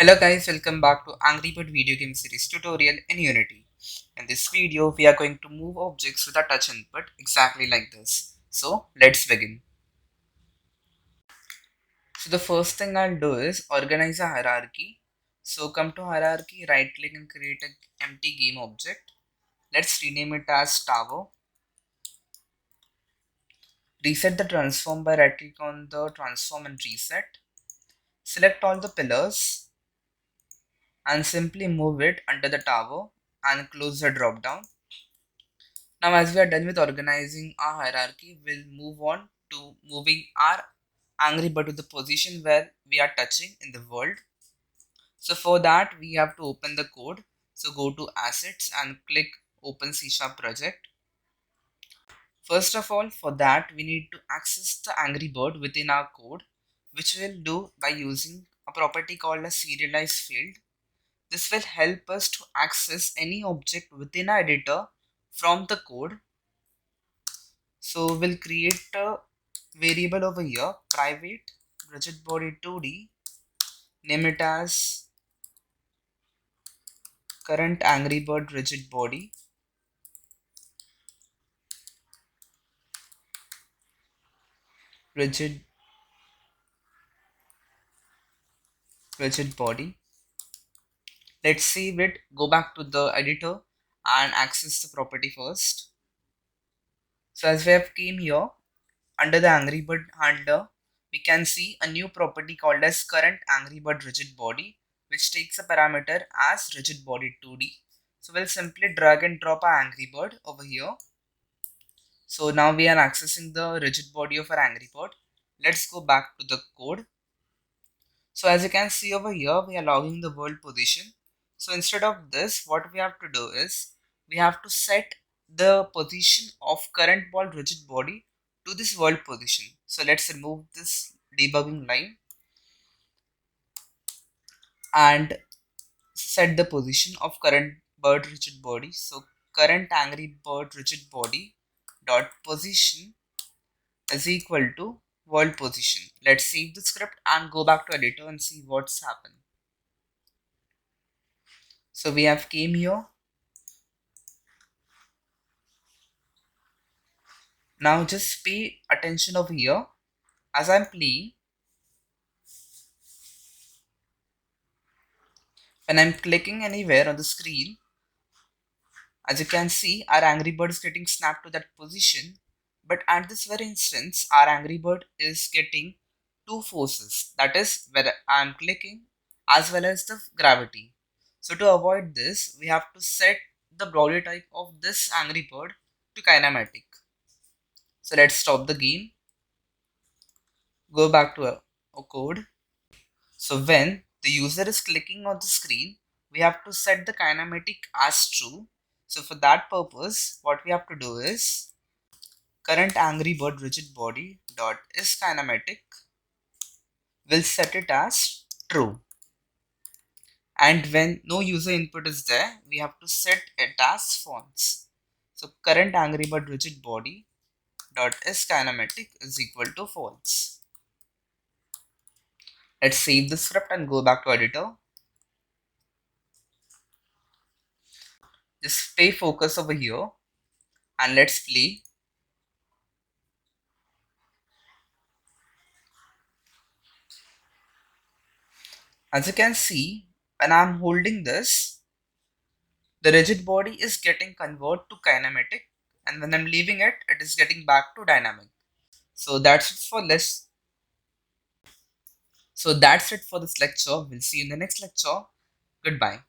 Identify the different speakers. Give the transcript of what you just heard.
Speaker 1: Hello guys, welcome back to Angry Bird video game series tutorial in Unity. In this video, we are going to move objects with a touch input exactly like this. So let's begin. So the first thing I'll do is organize a hierarchy. So come to hierarchy, right click and create an empty game object. Let's rename it as tower. Reset the transform by right click on the transform and reset. Select all the pillars and simply move it under the tower and close the drop down. Now, as we are done with organizing our hierarchy, we'll move on to moving our angry bird to the position where we are touching in the world. So for that, we have to open the code. So go to assets and click open C# project. First of all, for that, we need to access the angry bird within our code, which we'll do by using a property called a serialize field. This will help us to access any object within our editor from the code. So we'll create a variable over here, private rigid body 2D, name it as current angry bird rigid rigid body. Let's save it, go back to the editor and access the property first. So as we have came here under the angry bird handler, we can see a new property called as current angry bird rigid body, which takes a parameter as rigid body 2D. So we'll simply drag and drop our angry bird over here. So now we are accessing the rigid body of our angry bird. Let's go back to the code. So as you can see over here, we are logging the world position. So instead of this, what we have to do is we have to set the position of current ball rigid body to this world position. So let's remove this debugging line and set the position of current bird rigid body. So current angry bird rigid body dot position is equal to world position. Let's save the script and go back to editor and see what's happened. So we have came here. Now just pay attention over here. As I'm playing, when I'm clicking anywhere on the screen, as you can see, our angry bird is getting snapped to that position. But at this very instance, our angry bird is getting two forces. That is where I'm clicking as well as the gravity. So to avoid this, we have to set the body type of this angry bird to kinematic. So let's stop the game. Go back to our code. So when the user is clicking on the screen, we have to set the kinematic as true. So for that purpose, what we have to do is current angry bird rigid body dot is kinematic will set it as true. And when no user input is there, we have to set it as false. So current angry bird rigid body dot is kinematic is equal to false. Let's save the script and go back to editor. Just stay focused over here and let's play. As you can see, when I'm holding this, the rigid body is getting converted to kinematic, and when I'm leaving it, it is getting back to dynamic. So that's it for this. So that's it for this lecture. We'll see you in the next lecture. Goodbye.